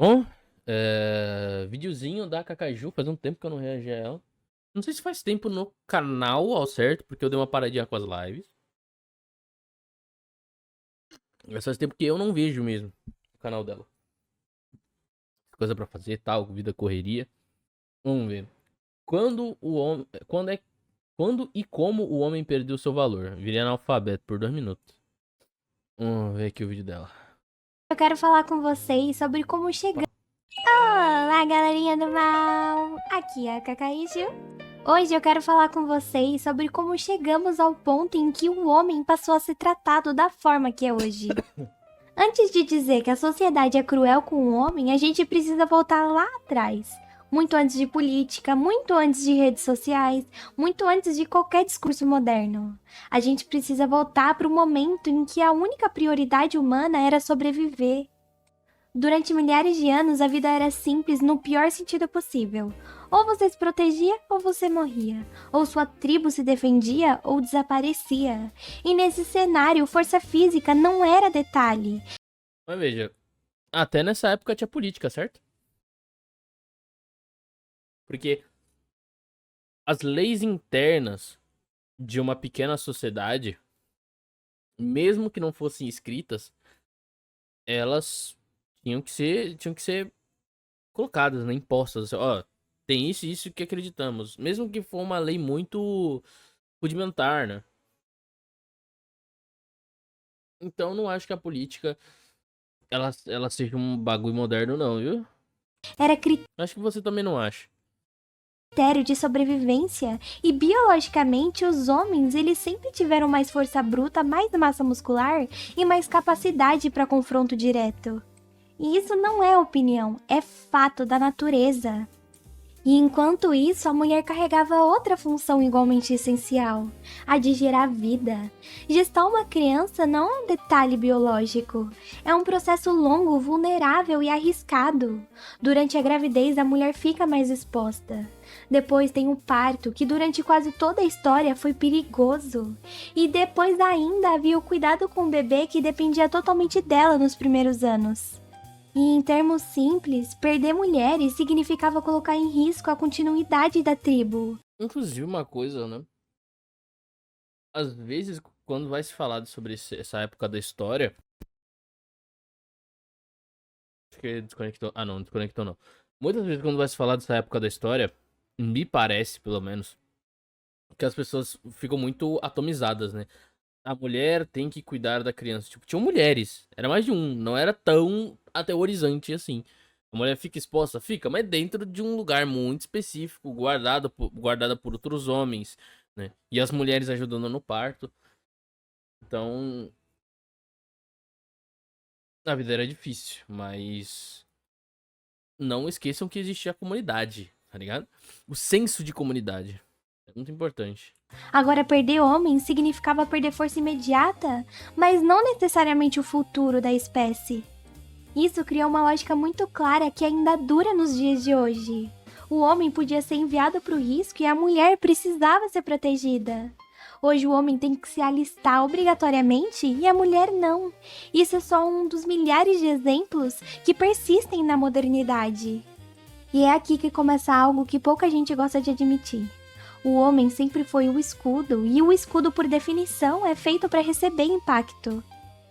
Bom, videozinho da Cacaju, faz um tempo que eu não reagi a ela. Não sei se faz tempo no canal ao certo, porque eu dei uma paradinha com as lives. Mas faz tempo que eu não vejo mesmo o canal dela. Coisa pra fazer, tal, vida correria. Vamos ver. Quando o homem. Quando e como o homem perdeu seu valor? Virei analfabeto por 2 minutos. Vamos ver aqui o vídeo dela. Eu quero falar com vocês sobre como chegamos. Olá, galerinha do mal! Aqui é a Kakaiju. Hoje eu quero falar com vocês sobre como chegamos ao ponto em que o homem passou a ser tratado da forma que é hoje. Antes de dizer que a sociedade é cruel com o homem, a gente precisa voltar lá atrás. Muito antes de política, muito antes de redes sociais, muito antes de qualquer discurso moderno. A gente precisa voltar para o momento em que a única prioridade humana era sobreviver. Durante milhares de anos, a vida era simples no pior sentido possível. Ou você se protegia, ou você morria. Ou sua tribo se defendia, ou desaparecia. E nesse cenário, força física não era detalhe. Mas veja, até nessa época tinha política, certo? Porque as leis internas de uma pequena sociedade, mesmo que não fossem escritas, elas tinham que ser colocadas, né, impostas. Ó, tem isso e isso que acreditamos, mesmo que for uma lei muito rudimentar, né? Então não acho que a política ela seja um bagulho moderno não, viu? Era Acho que você também não acha. critério de sobrevivência. E biologicamente, os homens eles sempre tiveram mais força bruta, mais massa muscular e mais capacidade para confronto direto. E isso não é opinião, é fato da natureza. E enquanto isso, a mulher carregava outra função igualmente essencial, a de gerar vida. Gestar uma criança não é um detalhe biológico, é um processo longo, vulnerável e arriscado. Durante a gravidez, a mulher fica mais exposta. Depois tem o parto, que durante quase toda a história foi perigoso. E depois ainda havia o cuidado com o bebê que dependia totalmente dela nos primeiros anos. E em termos simples, perder mulheres significava colocar em risco a continuidade da tribo. Inclusive uma coisa, né? Às vezes quando vai se falar sobre essa época da história, acho que desconectou. Ah, não, desconectou não. Muitas vezes quando vai se falar dessa época da história, me parece, pelo menos, que as pessoas ficam muito atomizadas, né? A mulher tem que cuidar da criança. Tipo, tinham mulheres. Era mais de um. Não era tão aterrorizante assim. A mulher fica exposta? Fica, mas dentro de um lugar muito específico, guardada por outros homens, né? E as mulheres ajudando no parto. Então, a vida era difícil, mas não esqueçam que existia a comunidade, tá ligado? O senso de comunidade. É muito importante. Agora, perder homens significava perder força imediata, mas não necessariamente o futuro da espécie. Isso criou uma lógica muito clara que ainda dura nos dias de hoje. O homem podia ser enviado para o risco e a mulher precisava ser protegida. Hoje o homem tem que se alistar obrigatoriamente e a mulher não. Isso é só um dos milhares de exemplos que persistem na modernidade. E é aqui que começa algo que pouca gente gosta de admitir. O homem sempre foi o escudo, e o escudo, por definição, é feito para receber impacto.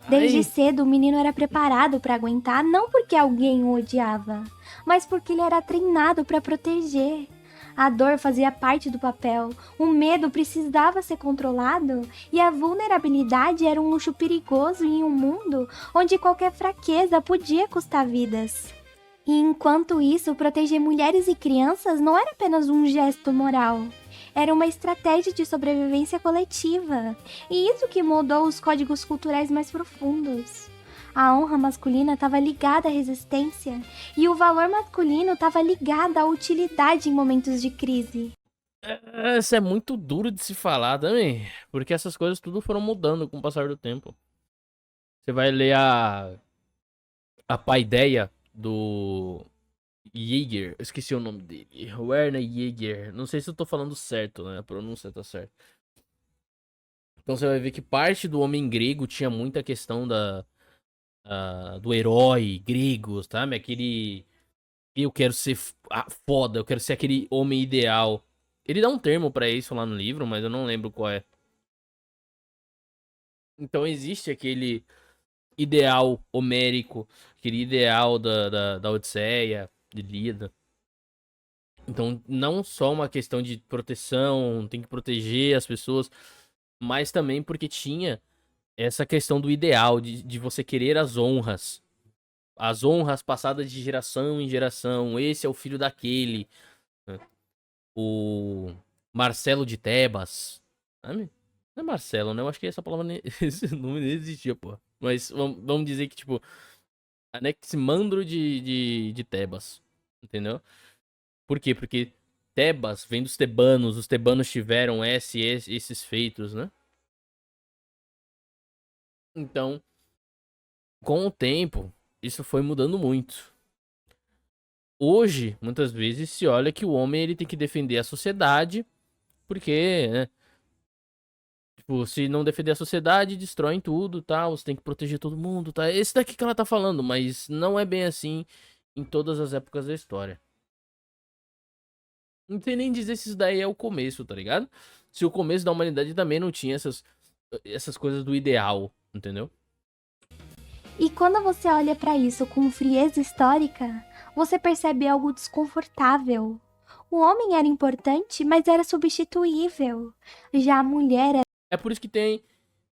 Desde Ai, cedo, o menino era preparado para aguentar não porque alguém o odiava, mas porque ele era treinado para proteger. A dor fazia parte do papel, o medo precisava ser controlado e a vulnerabilidade era um luxo perigoso em um mundo onde qualquer fraqueza podia custar vidas. E enquanto isso, proteger mulheres e crianças não era apenas um gesto moral. Era uma estratégia de sobrevivência coletiva. E isso que moldou os códigos culturais mais profundos. A honra masculina estava ligada à resistência e o valor masculino estava ligado à utilidade em momentos de crise. isso é muito duro de se falar também. Porque essas coisas tudo foram mudando com o passar do tempo. Você vai ler a paideia do Jaeger. Eu esqueci o nome dele. Werner Jaeger. Não sei se eu tô falando certo, né? A pronúncia tá certa. Então você vai ver que parte do homem grego tinha muita questão do herói grego, sabe? Aquele. Eu quero ser foda, eu quero ser aquele homem ideal. Ele dá um termo pra isso lá no livro, mas eu não lembro qual é. Então existe aquele ideal homérico, aquele ideal da Odisseia, de Ilíada. Então, não só uma questão de proteção, tem que proteger as pessoas, mas também porque tinha essa questão do ideal, de você querer as honras. As honras passadas de geração em geração. Esse é o filho daquele. Né? O Marcelo de Tebas. Sabe? Não é Marcelo, né? Eu acho que essa palavra, esse nome nem existia, pô. Mas vamos dizer que, tipo, Anaximandro de Tebas. Entendeu? Por quê? Porque Tebas vem dos tebanos. Os tebanos tiveram esses feitos, né? Então, com o tempo, isso foi mudando muito. Hoje, muitas vezes, se olha que o homem ele tem que defender a sociedade, porque, né? Tipo, se não defender a sociedade, destroem tudo, tal. Você tem que proteger todo mundo, tá? Esse daqui que ela tá falando, mas não é bem assim em todas as épocas da história. Não sei nem dizer se isso daí é o começo, tá ligado? Se o começo da humanidade também não tinha essas coisas do ideal, entendeu? E quando você olha para isso com frieza histórica, você percebe algo desconfortável. O homem era importante, mas era substituível. Já a mulher era É por isso que tem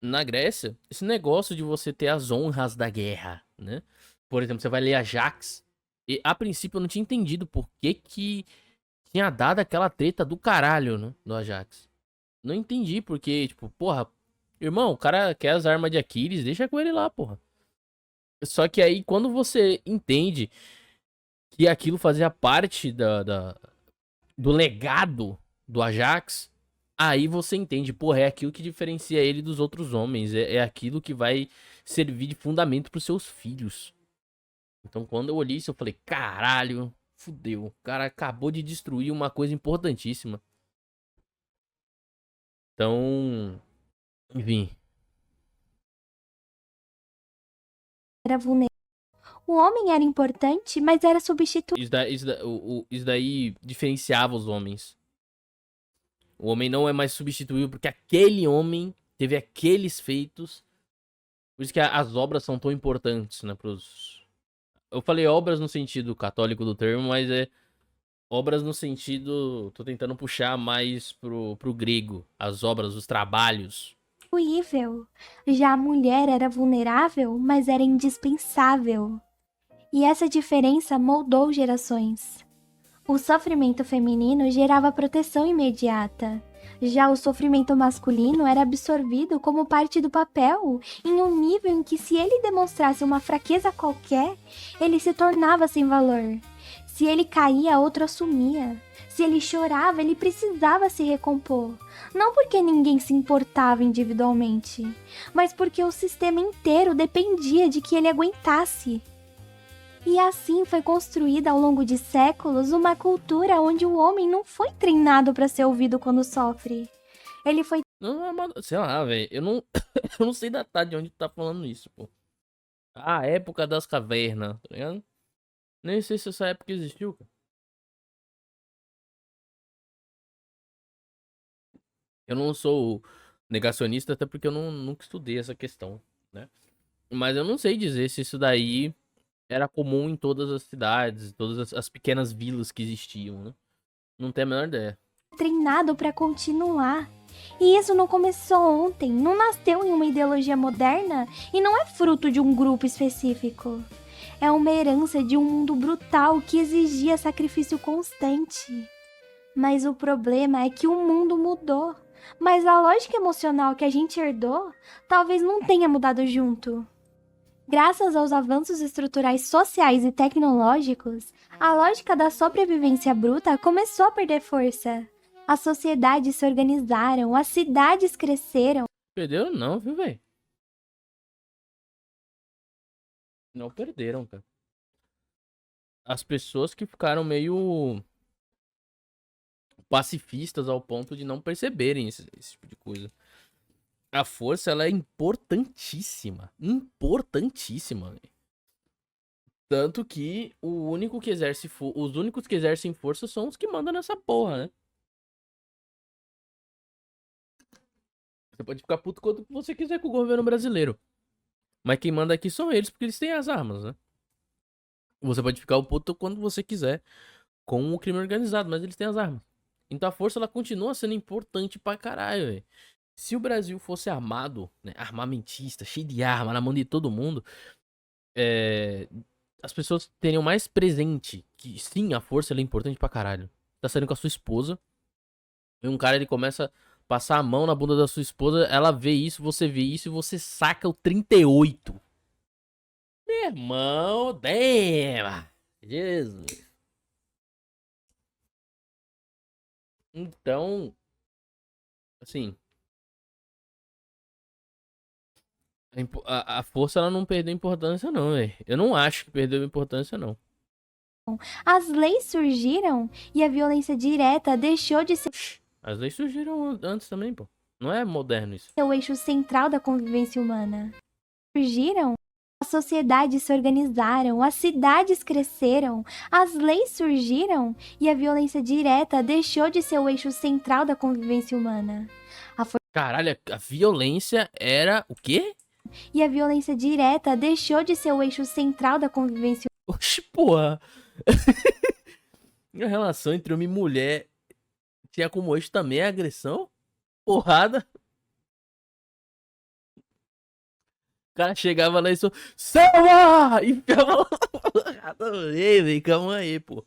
na Grécia esse negócio de você ter as honras da guerra, né? Por exemplo, você vai ler Ajax. E a princípio eu não tinha entendido por que tinha dado aquela treta do caralho, né? Do Ajax. Não entendi porque, tipo, porra, irmão, o cara quer as armas de Aquiles, deixa com ele lá, porra. Só que aí quando você entende que aquilo fazia parte do legado do Ajax, aí você entende, porra, é aquilo que diferencia ele dos outros homens, é aquilo que vai servir de fundamento pros seus filhos. Então quando eu olhei isso, eu falei, caralho, fudeu, o cara acabou de destruir uma coisa importantíssima. Então, enfim, vulnerável. O homem era importante, mas era substituível. isso daí diferenciava os homens. O homem não é mais substituível porque aquele homem teve aqueles feitos. Por isso que as obras são tão importantes, né? Eu falei obras no sentido católico do termo, mas é obras no sentido. Tô tentando puxar mais pro grego. As obras, os trabalhos. Já a mulher era vulnerável, mas era indispensável. E essa diferença moldou gerações. O sofrimento feminino gerava proteção imediata. Já o sofrimento masculino era absorvido como parte do papel, em um nível em que, se ele demonstrasse uma fraqueza qualquer, ele se tornava sem valor. Se ele caía, outro assumia. Se ele chorava, ele precisava se recompor. Não porque ninguém se importava individualmente, mas porque o sistema inteiro dependia de que ele aguentasse. E assim foi construída ao longo de séculos uma cultura onde o homem não foi treinado para ser ouvido quando sofre. Ele foi Não, sei lá, velho. Eu não, eu não sei datar de onde tu tá falando isso, pô. A época das cavernas, tá ligado? Nem sei se essa época existiu, cara. Eu não sou negacionista, até porque eu nunca estudei essa questão, né? Mas eu não sei dizer se isso daí era comum em todas as cidades, todas as pequenas vilas que existiam, né? Não tenho a menor ideia. treinado para continuar. E isso não começou ontem, não nasceu em uma ideologia moderna e não é fruto de um grupo específico. É uma herança de um mundo brutal que exigia sacrifício constante. Mas o problema é que o mundo mudou. Mas a lógica emocional que a gente herdou talvez não tenha mudado junto. Graças aos avanços estruturais sociais e tecnológicos, a lógica da sobrevivência bruta começou a perder força. As sociedades se organizaram, as cidades cresceram. Perderam não, viu, velho? Não perderam, cara. As pessoas que ficaram meio pacifistas ao ponto de não perceberem esse tipo de coisa. A força, ela é importantíssima. Importantíssima, velho. Tanto que os únicos que exercem força são os que mandam nessa porra, né? Você pode ficar puto quanto você quiser com o governo brasileiro. Mas quem manda aqui são eles, porque eles têm as armas, né? Você pode ficar o puto quando você quiser com o crime organizado, mas eles têm as armas. Então a força, ela continua sendo importante pra caralho, velho. Se o Brasil fosse armado, né, armamentista, cheio de arma na mão de todo mundo, as pessoas teriam mais presente que sim, a força ela é importante pra caralho. Tá saindo com a sua esposa, e um cara ele começa a passar a mão na bunda da sua esposa, ela vê isso e você saca o 38. Meu irmão, damn! Jesus. Então, assim, a força ela não perdeu importância não, velho. Eu não acho que perdeu importância não. As leis surgiram e a violência direta deixou de ser As leis surgiram antes também, pô. Não é moderno isso. o eixo central da convivência humana. Surgiram, as sociedades se organizaram, as cidades cresceram, as leis surgiram e a violência direta deixou de ser o eixo central da convivência humana. Caralho, a violência era o quê? E a violência direta deixou de ser o eixo central da convivência humana. Oxi, porra. A relação entre homem e mulher tinha como eixo também a agressão? Porrada? O cara chegava lá e só... Selma! E ficava lá... Ei, velho, calma aí, pô.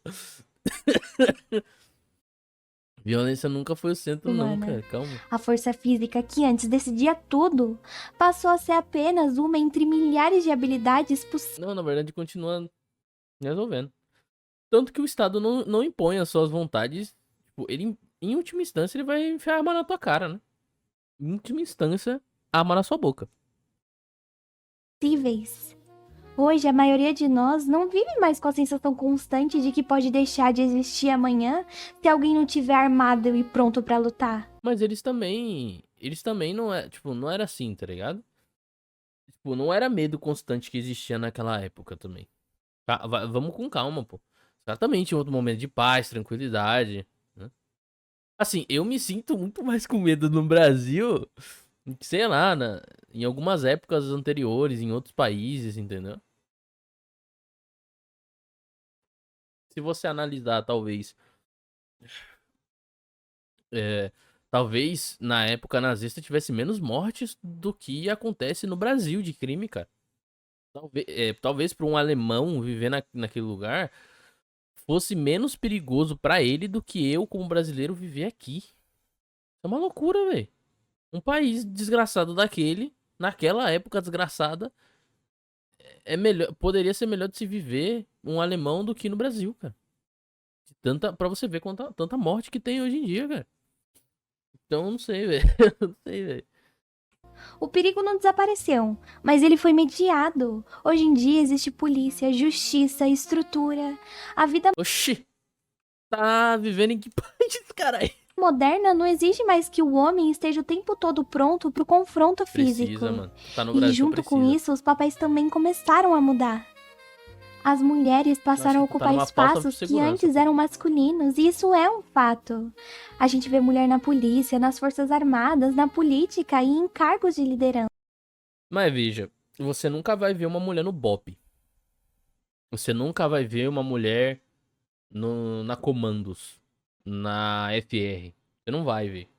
Violência nunca foi o centro, não, cara. Calma. A força física que antes decidia tudo passou a ser apenas uma entre milhares de habilidades possíveis. Não, na verdade, continua resolvendo. Tanto que o Estado não impõe as suas vontades. Tipo, ele, em última instância, ele vai enfiar a arma na tua cara, né? Em última instância, a arma na sua boca. Hoje, a maioria de nós não vive mais com a sensação constante de que pode deixar de existir amanhã se alguém não tiver armado e pronto pra lutar. Mas eles também não é, tipo, não era assim, tá ligado? Tipo, não era medo constante que existia naquela época também. Tá, vamos com calma, pô. Exatamente, em outro momento de paz, tranquilidade, né? Assim, eu me sinto muito mais com medo no Brasil, sei lá, em algumas épocas anteriores, em outros países, entendeu? Se você analisar, talvez. Talvez na época nazista tivesse menos mortes do que acontece no Brasil de crime, cara. Talvez para um alemão viver naquele lugar fosse menos perigoso pra ele do que eu, como brasileiro, viver aqui. É uma loucura, velho. Um país desgraçado daquele, naquela época desgraçada, poderia ser melhor de se viver um alemão do que no Brasil, cara. Pra você ver tanta morte que tem hoje em dia, cara. Então, não sei, velho. Não sei, velho. O perigo não desapareceu, mas ele foi mediado. Hoje em dia existe polícia, justiça, estrutura. A vida Oxi. Tá vivendo em que país, caralho? moderna não exige mais que o homem esteja o tempo todo pronto pro confronto físico. Precisa, mano. Tá no Brasil, E junto com isso, os papéis também começaram a mudar. As mulheres passaram a Acho que tu tá ocupar numa espaços pausa de que segurança, antes pô. eram masculinos, e isso é um fato. A gente vê mulher na polícia, nas forças armadas, na política e em cargos de liderança. Mas veja, você nunca vai ver uma mulher no BOPE. Você nunca vai ver uma mulher na Comandos, na FR. Você não vai ver.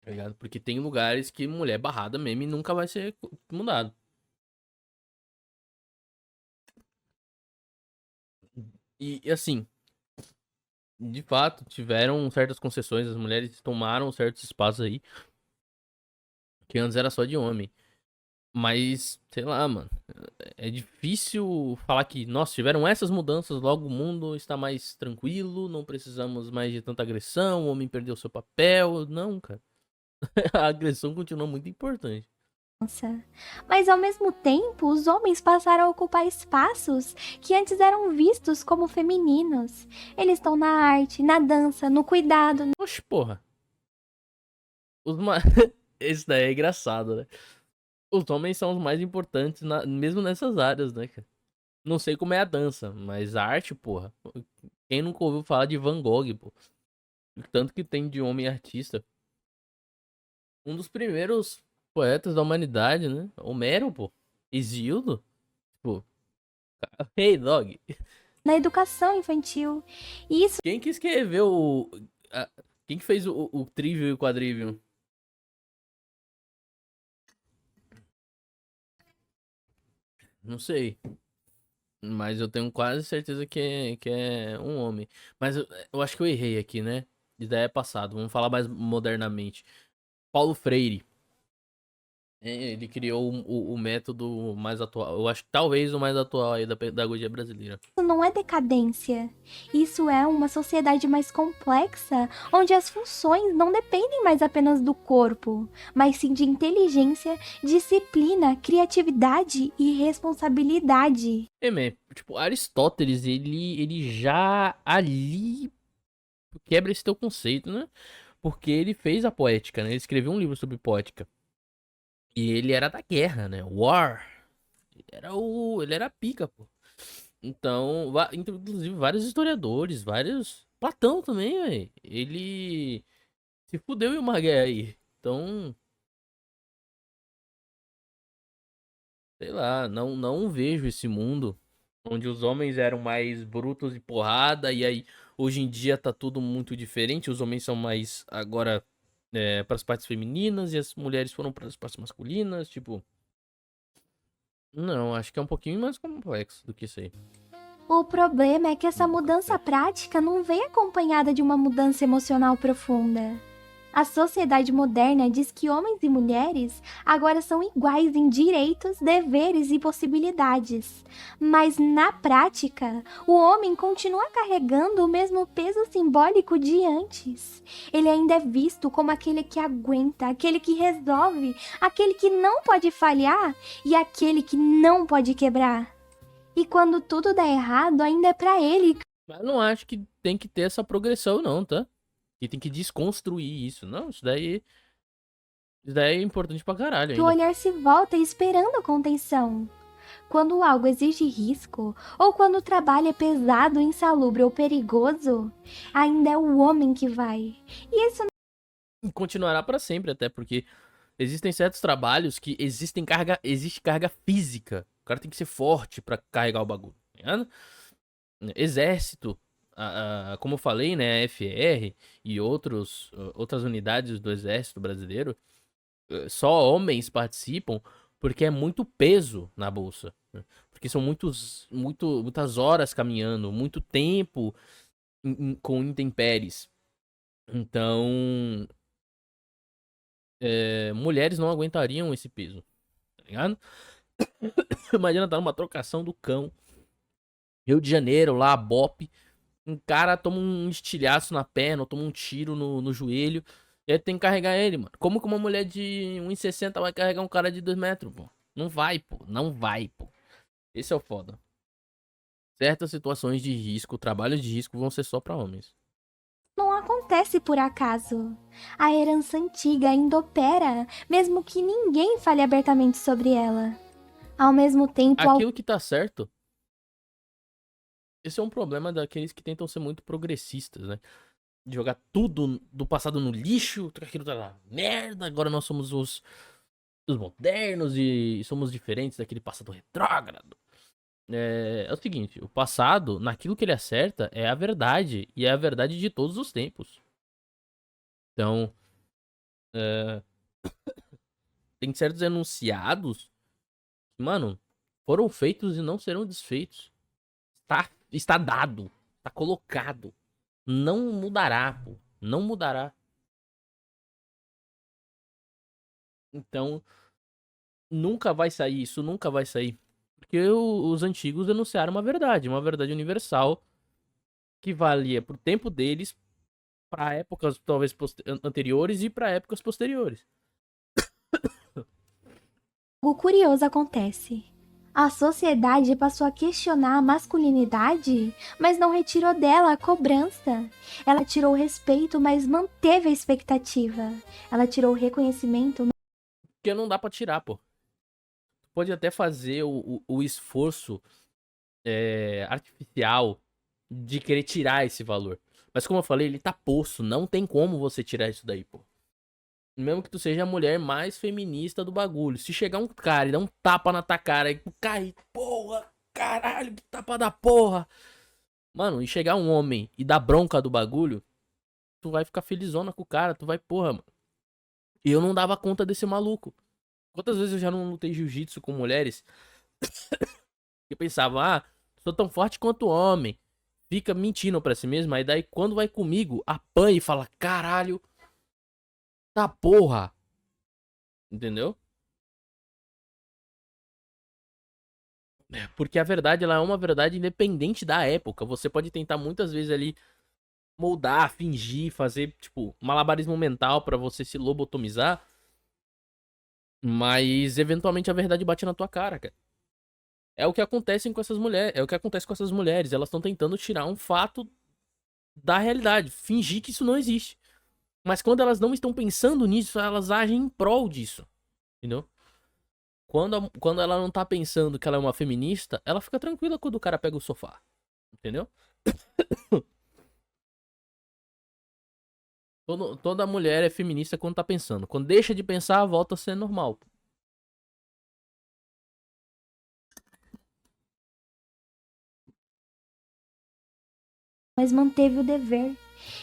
Tá ligado? Porque tem lugares que mulher barrada mesmo e nunca vai ser mudado. E assim, de fato, tiveram certas concessões, as mulheres tomaram certos espaços aí, que antes era só de homem. Mas, sei lá, mano, é difícil falar que, nossa, tiveram essas mudanças, logo o mundo está mais tranquilo, não precisamos mais de tanta agressão, o homem perdeu seu papel. Não, cara. A agressão continua muito importante. Mas ao mesmo tempo, os homens passaram a ocupar espaços que antes eram vistos como femininos. Eles estão na arte, na dança, no cuidado. Oxe, porra. Os ma... Esse daí é engraçado, né? Os homens são os mais importantes, mesmo nessas áreas, né, cara? Não sei como é a dança, mas a arte, porra. Quem nunca ouviu falar de Van Gogh, pô? O tanto que tem de homem artista. Um dos primeiros poetas da humanidade, né? Homero, pô. Hesíodo. Pô. Hey, dog. Na educação infantil. E isso Quem que escreveu quem que fez o Trivial e o Quadrivium? Não sei. Mas eu tenho quase certeza que é um homem. Mas eu acho que eu errei aqui, né? Ideia é passado. Vamos falar mais modernamente. Paulo Freire. Ele criou o método mais atual. Eu acho que talvez o mais atual aí da pedagogia brasileira. não é decadência. Isso é uma sociedade mais complexa, onde as funções não dependem mais apenas do corpo, mas sim de inteligência, disciplina, criatividade e responsabilidade. Man, tipo, Aristóteles, ele já ali quebra esse teu conceito, né? Porque ele fez a poética, né? Ele escreveu um livro sobre poética. E ele era da guerra, né? War. Ele era pica, pô. Então, inclusive vários historiadores, vários. Platão também, velho. Ele se fudeu em uma guerra aí. Então, sei lá, não vejo esse mundo onde os homens eram mais brutos e porrada, e aí hoje em dia tá tudo muito diferente. Os homens são mais agora para as partes femininas e as mulheres foram para as partes masculinas. Tipo, não, acho que é um pouquinho mais complexo do que isso aí. O problema é que essa mudança prática não vem acompanhada de uma mudança emocional profunda. A sociedade moderna diz que homens e mulheres agora são iguais em direitos, deveres e possibilidades. Mas na prática, o homem continua carregando o mesmo peso simbólico de antes. Ele ainda é visto como aquele que aguenta, aquele que resolve, aquele que não pode falhar e aquele que não pode quebrar. E quando tudo dá errado, ainda é pra ele. Mas eu não acho que tem que ter essa progressão, não, tá? Que tem que desconstruir isso. Não, isso daí é importante pra caralho Que o ainda. olhar se volta esperando contenção. Quando algo exige risco, ou quando o trabalho é pesado, insalubre ou perigoso, ainda é o homem que vai. E isso E continuará pra sempre, até porque existem certos trabalhos que existe carga física. O cara tem que ser forte pra carregar o bagulho, tá ligado? Exército, como eu falei, né, a FR e outras unidades do exército brasileiro, só homens participam porque é muito peso na bolsa, né? Porque são muitas horas caminhando, muito tempo com intempéries. Então, mulheres não aguentariam esse peso, tá ligado? Imagina tá numa trocação do cão, Rio de Janeiro, lá, BOPE, um cara toma um estilhaço na perna, ou toma um tiro no joelho, e aí tem que carregar ele, mano. Como que uma mulher de 1,60 vai carregar um cara de 2 metros, pô? Não vai, pô. Não vai, pô. Esse é o foda. Certas situações de risco, trabalhos de risco vão ser só pra homens. não acontece por acaso. A herança antiga ainda opera, mesmo que ninguém fale abertamente sobre ela. Ao mesmo tempo, Aquilo que tá certo, esse é um problema daqueles que tentam ser muito progressistas, né? De jogar tudo do passado no lixo, aquilo tá lá, merda, agora nós somos os modernos e somos diferentes daquele passado retrógrado. É o seguinte, o passado, naquilo que ele acerta, é a verdade, e é a verdade de todos os tempos. Então, é, tem certos enunciados que, mano, foram feitos e não serão desfeitos. Está dado, está colocado. Não mudará, pô. Não mudará. Então, nunca vai sair isso, nunca vai sair. Porque os antigos enunciaram uma verdade universal que valia pro tempo deles, para épocas talvez anteriores e para épocas posteriores. algo curioso acontece. A sociedade passou a questionar a masculinidade, mas não retirou dela a cobrança. Ela tirou o respeito, mas manteve a expectativa. Ela tirou o reconhecimento, Porque não dá pra tirar, pô. Pode até fazer o esforço artificial de querer tirar esse valor. Mas como eu falei, ele tá posto. Não tem como você tirar isso daí, pô. Mesmo que tu seja a mulher mais feminista do bagulho. Se chegar um cara e dar um tapa na tua cara e tu cai, porra, caralho, que tapa da porra. Mano, e chegar um homem e dar bronca do bagulho, tu vai ficar felizona com o cara, tu vai, porra, mano. E eu não dava conta desse maluco. Quantas vezes eu já não lutei jiu-jitsu com mulheres que pensavam, sou tão forte quanto homem. Fica mentindo pra si mesmo, aí daí quando vai comigo, apanha e fala, caralho, tá porra. Entendeu? Porque a verdade, ela é uma verdade independente da época. Você pode tentar muitas vezes ali moldar, fingir, fazer, tipo, malabarismo mental pra você se lobotomizar. Mas, eventualmente, a verdade bate na tua cara, cara. É o que acontece com essas mulheres. É o que acontece com essas mulheres. Elas estão tentando tirar um fato da realidade. Fingir que isso não existe. Mas quando elas não estão pensando nisso, elas agem em prol disso. Entendeu? Quando ela não tá pensando que ela é uma feminista, ela fica tranquila quando o cara pega o sofá. Entendeu? Toda mulher é feminista quando tá pensando. Quando deixa de pensar, volta a ser normal. Mas manteve o dever.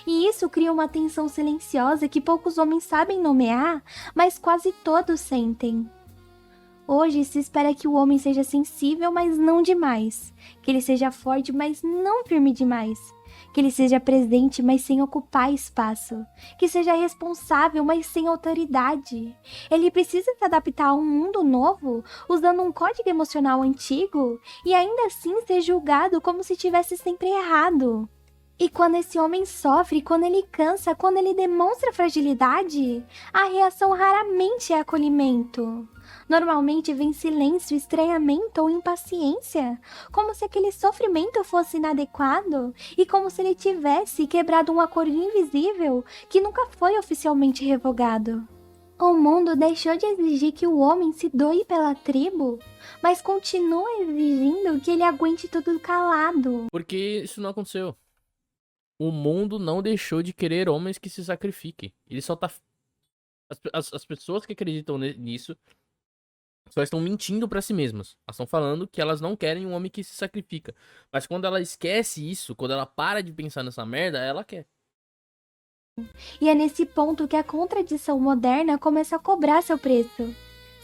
E isso cria uma tensão silenciosa que poucos homens sabem nomear, mas quase todos sentem. Hoje se espera que o homem seja sensível, mas não demais. Que ele seja forte, mas não firme demais. Que ele seja presente, mas sem ocupar espaço. Que seja responsável, mas sem autoridade. Ele precisa se adaptar a um mundo novo, usando um código emocional antigo, e ainda assim ser julgado como se tivesse sempre errado. E quando esse homem sofre, quando ele cansa, quando ele demonstra fragilidade, a reação raramente é acolhimento. Normalmente vem silêncio, estranhamento ou impaciência, como se aquele sofrimento fosse inadequado e como se ele tivesse quebrado um acordo invisível que nunca foi oficialmente revogado. O mundo deixou de exigir que o homem se doe pela tribo, mas continua exigindo que ele aguente tudo calado. Porque isso não aconteceu. O mundo não deixou de querer homens que se sacrifiquem. Ele só tá. As pessoas que acreditam nisso só estão mentindo pra si mesmas. Elas estão falando que elas não querem um homem que se sacrifica. Mas quando ela esquece isso, quando ela para de pensar nessa merda, ela quer. E é nesse ponto que a contradição moderna começa a cobrar seu preço.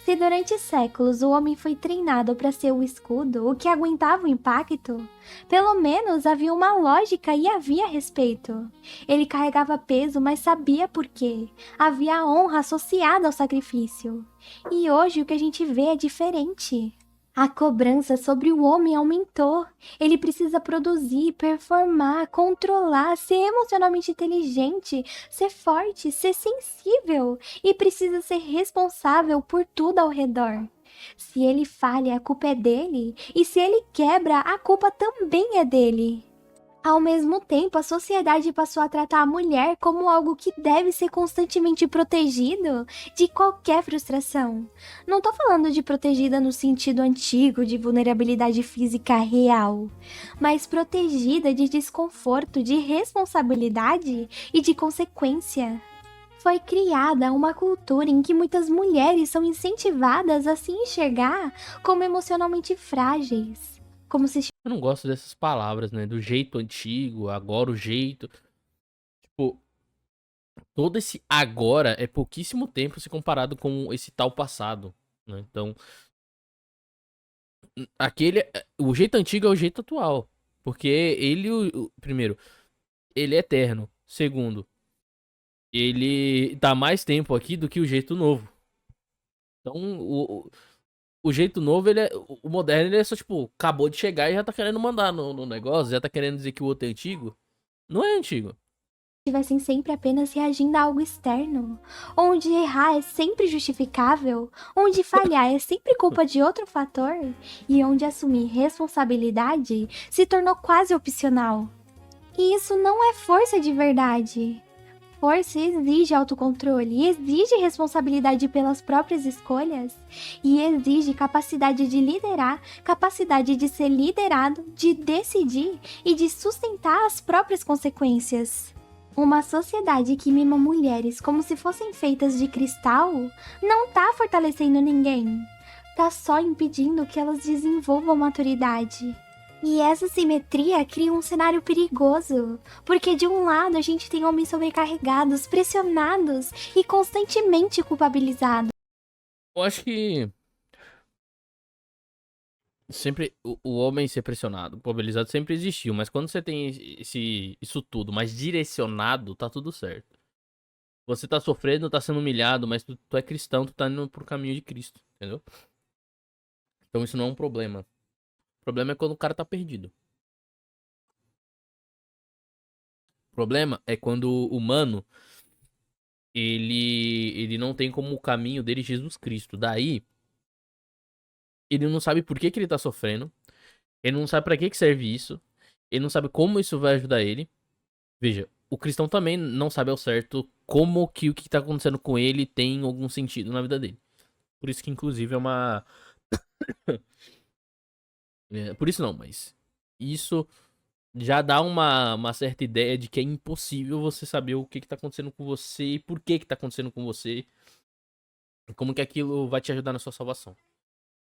Se durante séculos o homem foi treinado para ser o escudo, o que aguentava o impacto, pelo menos havia uma lógica e havia respeito. Ele carregava peso, mas sabia por quê. Havia honra associada ao sacrifício. E hoje o que a gente vê é diferente. A cobrança sobre o homem aumentou. Ele precisa produzir, performar, controlar, ser emocionalmente inteligente, ser forte, ser sensível e precisa ser responsável por tudo ao redor. Se ele falha, a culpa é dele, e se ele quebra, a culpa também é dele. Ao mesmo tempo, a sociedade passou a tratar a mulher como algo que deve ser constantemente protegido de qualquer frustração. Não tô falando de protegida no sentido antigo de vulnerabilidade física real, mas protegida de desconforto, de responsabilidade e de consequência. Foi criada uma cultura em que muitas mulheres são incentivadas a se enxergar como emocionalmente frágeis. Como se Eu não gosto dessas palavras, né? Do jeito antigo, agora o jeito. Tipo, todo esse agora é pouquíssimo tempo se comparado com esse tal passado, né? Então, o jeito antigo é o jeito atual. Porque ele, primeiro, ele é eterno. Segundo, ele tá mais tempo aqui do que o jeito novo. Então, o jeito novo, o moderno, ele é só, tipo, acabou de chegar e já tá querendo mandar no negócio, já tá querendo dizer que o outro é antigo. Não é antigo. estivessem sempre apenas reagindo a algo externo, onde errar é sempre justificável, onde falhar é sempre culpa de outro fator e onde assumir responsabilidade se tornou quase opcional. E isso não é força de verdade. força exige autocontrole, exige responsabilidade pelas próprias escolhas e exige capacidade de liderar, capacidade de ser liderado, de decidir e de sustentar as próprias consequências. Uma sociedade que mima mulheres como se fossem feitas de cristal não tá fortalecendo ninguém, tá só impedindo que elas desenvolvam maturidade. E essa simetria cria um cenário perigoso, porque de um lado a gente tem homens sobrecarregados, pressionados e constantemente culpabilizados. Eu acho que sempre o homem ser pressionado, mobilizado sempre existiu, mas quando você tem isso tudo mais direcionado, tá tudo certo. Você tá sofrendo, tá sendo humilhado, mas tu é cristão, tu tá indo pro caminho de Cristo, entendeu? Então isso não é um problema. O problema é quando o cara tá perdido. O problema é quando o humano, ele não tem como o caminho dele Jesus Cristo. Daí, ele não sabe por que que ele tá sofrendo, ele não sabe pra que que serve isso, ele não sabe como isso vai ajudar ele. Veja, o cristão também não sabe ao certo como que o que tá acontecendo com ele tem algum sentido na vida dele. Por isso que, inclusive, é uma... por isso não, mas... Isso já dá uma certa ideia de que é impossível você saber o que tá acontecendo com você e por que tá acontecendo com você. E como que aquilo vai te ajudar na sua salvação.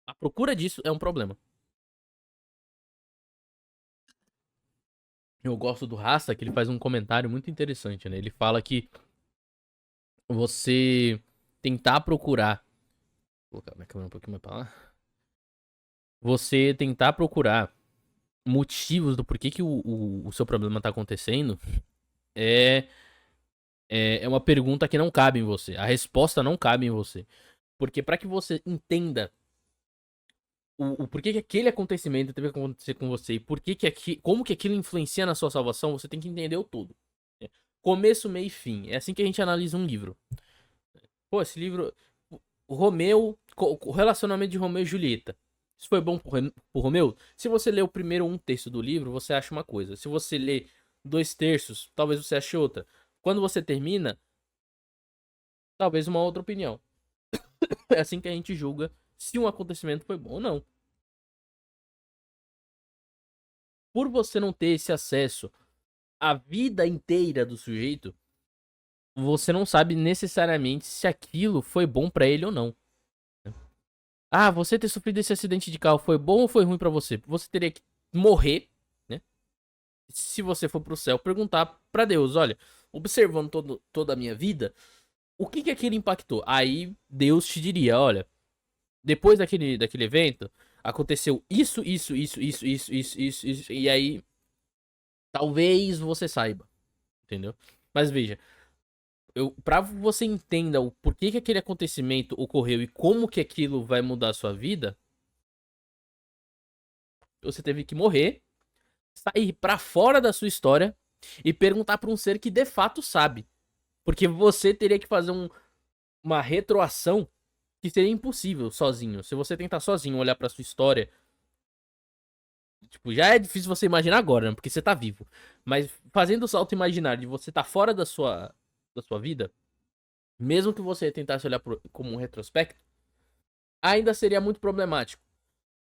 A procura disso é um problema. Eu gosto do Rasta, que ele faz um comentário muito interessante, né? Ele fala que você tentar procurar... Vou colocar minha câmera um pouquinho mais pra lá. Você tentar procurar motivos do porquê que o seu problema tá acontecendo é, é uma pergunta que não cabe em você. A resposta não cabe em você. Porque pra que você entenda o porquê que aquele acontecimento teve que acontecer com você e como que aquilo influencia na sua salvação, você tem que entender o todo. Começo, meio e fim. É assim que a gente analisa um livro. Pô, esse livro... O Romeu... O relacionamento de Romeu e Julieta. Isso foi bom pro Romeu? Se você ler o primeiro um terço do livro, você acha uma coisa. Se você ler 2 terços, talvez você ache outra. Quando você termina, talvez uma outra opinião. É assim que a gente julga se um acontecimento foi bom ou não. Por você não ter esse acesso à vida inteira do sujeito, você não sabe necessariamente se aquilo foi bom pra ele ou não. Ah, você ter sofrido esse acidente de carro foi bom ou foi ruim pra você? Você teria que morrer, né? Se você for pro céu, perguntar pra Deus, olha, observando toda a minha vida, o que que aquilo impactou? Aí Deus te diria, olha, depois daquele evento, aconteceu isso, e aí talvez você saiba, entendeu? Mas veja, pra você entenda o porquê que aquele acontecimento ocorreu e como que aquilo vai mudar a sua vida, você teve que morrer, sair pra fora da sua história e perguntar pra um ser que de fato sabe. Porque você teria que fazer uma retroação que seria impossível sozinho. Se você tentar sozinho olhar pra sua história, tipo, já é difícil você imaginar agora, né? Porque você tá vivo. Mas fazendo o salto imaginário de você tá fora da sua vida, mesmo que você tentasse olhar como um retrospecto, ainda seria muito problemático.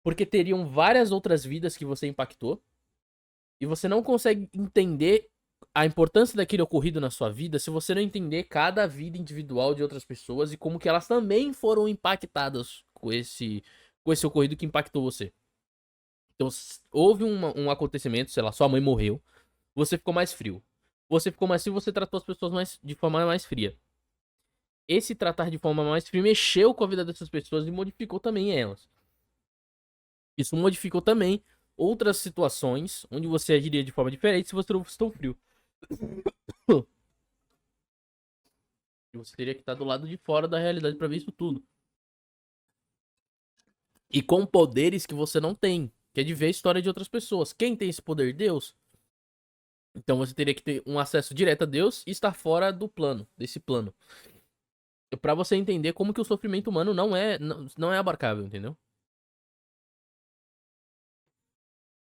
Porque teriam várias outras vidas que você impactou. E você não consegue entender a importância daquele ocorrido na sua vida se você não entender cada vida individual de outras pessoas e como que elas também foram impactadas com esse ocorrido que impactou você. Então, houve um acontecimento, sei lá, sua mãe morreu, você ficou mais frio. Você ficou mais frio, você tratou as pessoas de forma mais fria. Esse tratar de forma mais fria mexeu com a vida dessas pessoas e modificou também elas. Isso modificou também outras situações onde você agiria de forma diferente se você não fosse tão frio. E você teria que estar do lado de fora da realidade pra ver isso tudo. E com poderes que você não tem, que é de ver a história de outras pessoas. Quem tem esse poder? Deus. Então você teria que ter um acesso direto a Deus e estar fora desse plano. Pra você entender como que o sofrimento humano não é abarcável, entendeu?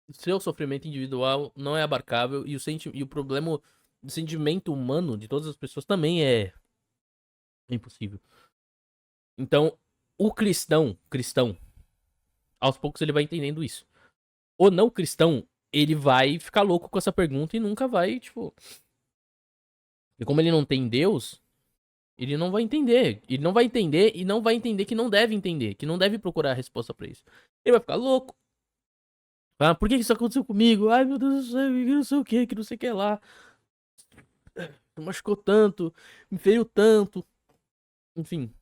O seu sofrimento individual não é abarcável e o problema sentimento humano de todas as pessoas também é impossível. Então, o cristão, aos poucos ele vai entendendo isso. O não cristão, ele vai ficar louco com essa pergunta e nunca vai, tipo... E como ele não tem Deus, ele não vai entender. Ele não vai entender e não vai entender que não deve entender, que não deve procurar a resposta pra isso. Ele vai ficar louco. Ah, por que isso aconteceu comigo? Ai, meu Deus do céu, que não sei o que não sei o que lá. Me machucou tanto, me feriu tanto. Enfim.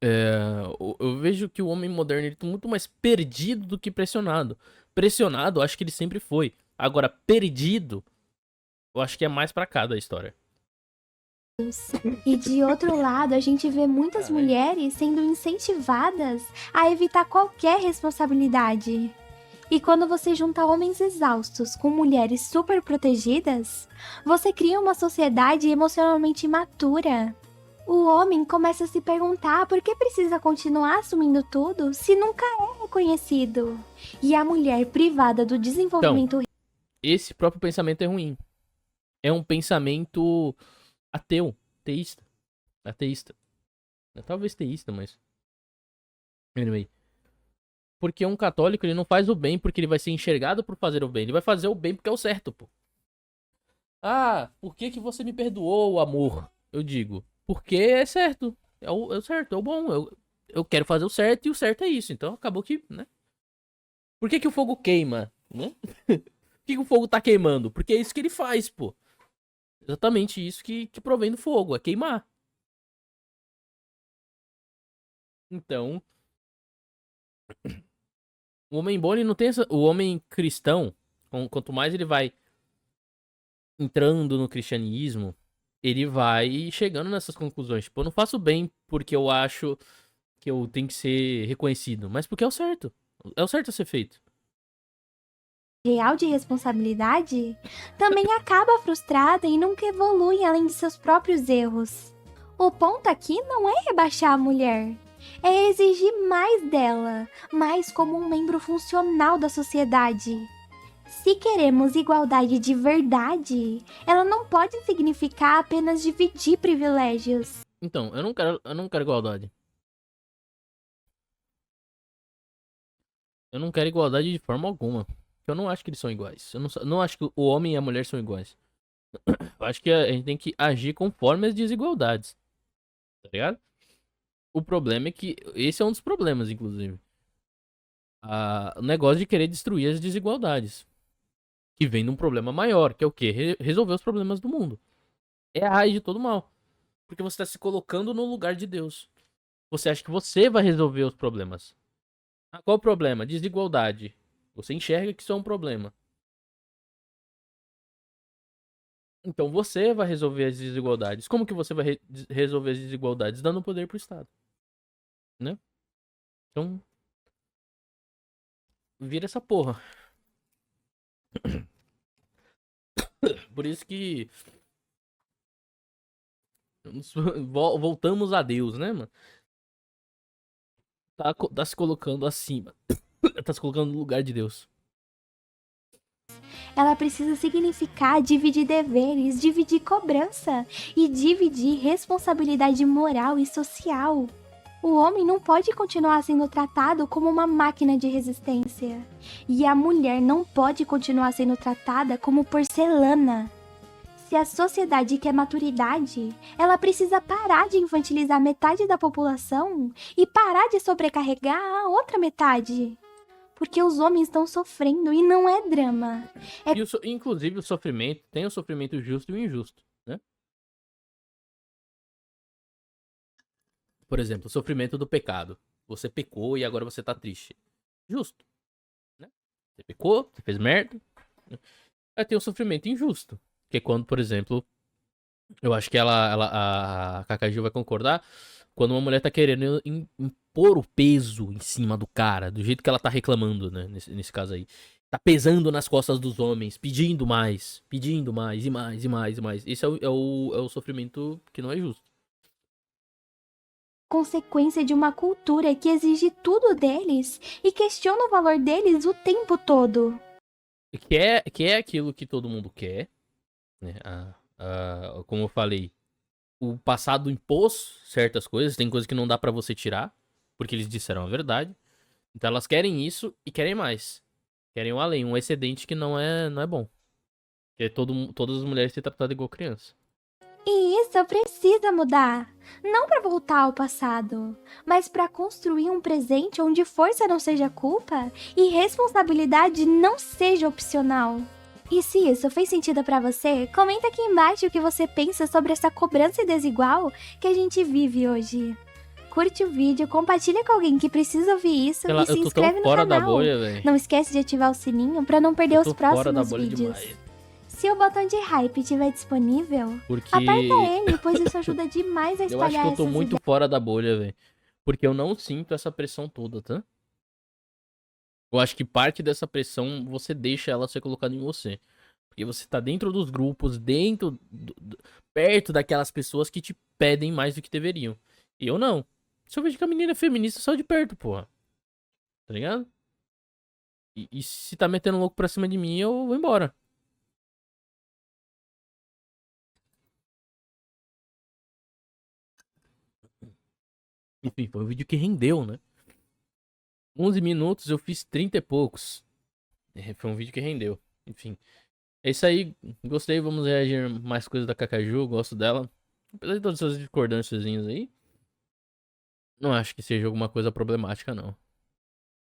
Eu vejo que o homem moderno ele tá muito mais perdido do que pressionado. Pressionado, acho que ele sempre foi. Agora, perdido, eu acho que é mais pra cá da história. E de outro lado, a gente vê muitas mulheres sendo incentivadas a evitar qualquer responsabilidade. E quando você junta homens exaustos com mulheres super protegidas, você cria uma sociedade emocionalmente imatura. O homem começa a se perguntar por que precisa continuar assumindo tudo se nunca é reconhecido. E a mulher privada do desenvolvimento... Esse próprio pensamento é ruim. É um pensamento ateu, teísta. Ateísta. Talvez teísta, mas... Anyway. Porque um católico, ele não faz o bem porque ele vai ser enxergado por fazer o bem. Ele vai fazer o bem porque é o certo, pô. Ah, por que você me perdoou, amor? Eu digo, porque é certo. É o certo, é o bom. Eu quero fazer o certo e o certo é isso. Então acabou que, né? Por que o fogo queima, né? Por que o fogo tá queimando? Porque é isso que ele faz, pô. Exatamente isso que provém do fogo, é queimar. Então, o homem bom, ele não tem essa... O homem cristão, quanto mais ele vai entrando no cristianismo, ele vai chegando nessas conclusões. Tipo, eu não faço bem porque eu acho que eu tenho que ser reconhecido, mas porque é o certo. É o certo a ser feito. real de responsabilidade, também acaba frustrada e nunca evolui além de seus próprios erros. O ponto aqui não é rebaixar a mulher, é exigir mais dela, mais como um membro funcional da sociedade. Se queremos igualdade de verdade, ela não pode significar apenas dividir privilégios. Então, eu não quero igualdade. Eu não quero igualdade de forma alguma. Eu não acho que eles são iguais. Eu não acho que o homem e a mulher são iguais. Eu acho que a gente tem que agir conforme as desigualdades. Tá ligado? O problema é que. Esse é um dos problemas, inclusive. O negócio de querer destruir as desigualdades. Que vem de um problema maior, que é o quê? Resolver os problemas do mundo. É a raiz de todo mal. Porque você está se colocando no lugar de Deus. Você acha que você vai resolver os problemas. Ah, qual o problema? Desigualdade. Você enxerga que isso é um problema. Então você vai resolver as desigualdades. Como que você vai resolver as desigualdades? Dando poder pro Estado. Né? Então, vira essa porra. Por isso que voltamos a Deus, né, mano? Tá se colocando acima. Tá se colocando no lugar de Deus. Ela precisa significar dividir deveres, dividir cobrança e dividir responsabilidade moral e social. O homem não pode continuar sendo tratado como uma máquina de resistência. E a mulher não pode continuar sendo tratada como porcelana. Se a sociedade quer maturidade, ela precisa parar de infantilizar metade da população e parar de sobrecarregar a outra metade. Porque os homens estão sofrendo e não é drama. Inclusive o sofrimento, tem o sofrimento justo e o injusto, né? Por exemplo, o sofrimento do pecado. Você pecou e agora você tá triste. Justo, né? Você pecou, você fez merda. Aí tem o sofrimento injusto. Que é quando, por exemplo, eu acho que a Kakaju vai concordar, quando uma mulher tá querendo impor o peso em cima do cara, do jeito que ela tá reclamando, né? Nesse caso aí. Tá pesando nas costas dos homens, pedindo mais e mais e mais e mais. Esse é o sofrimento que não é justo. Consequência de uma cultura que exige tudo deles e questiona o valor deles o tempo todo. Que é aquilo que todo mundo quer, né? Como eu falei, o passado impôs certas coisas, tem coisas que não dá pra você tirar, porque eles disseram a verdade. Então elas querem isso e querem mais. Querem um além, um excedente que não é bom. Que é todas as mulheres ser tratadas igual criança. E isso precisa mudar. Não para voltar ao passado, mas para construir um presente onde força não seja culpa e responsabilidade não seja opcional. E se isso fez sentido para você, comenta aqui embaixo o que você pensa sobre essa cobrança desigual que a gente vive hoje. Curte o vídeo, compartilha com alguém que precisa ouvir isso Sei lá, e se eu tô tão inscreve no fora da canal. bolha, velho. Não esquece de ativar o sininho para não perder Eu os tô fora da próximos bolha vídeos. demais. Se o botão de hype estiver disponível, Porque aperta ele, pois isso ajuda demais a eu acho que espalhar eu tô essas muito ideias. fora da bolha, velho. Porque eu não sinto essa pressão toda, tá? Eu acho que parte dessa pressão você deixa ela ser colocada em você. Porque você tá dentro dos grupos, perto daquelas pessoas que te pedem mais do que deveriam. E eu não. Se eu vejo que a menina é feminista, só de perto, porra. Tá ligado? E se tá metendo louco pra cima de mim, eu vou embora. Enfim, foi um vídeo que rendeu, né? 11 minutos, eu fiz 30 e poucos. Foi um vídeo que rendeu. Enfim. É isso aí. Gostei. Vamos reagir mais coisas da Cacaju. Gosto dela. Apesar de todas essas discordâncias aí. Não acho que seja alguma coisa problemática, não.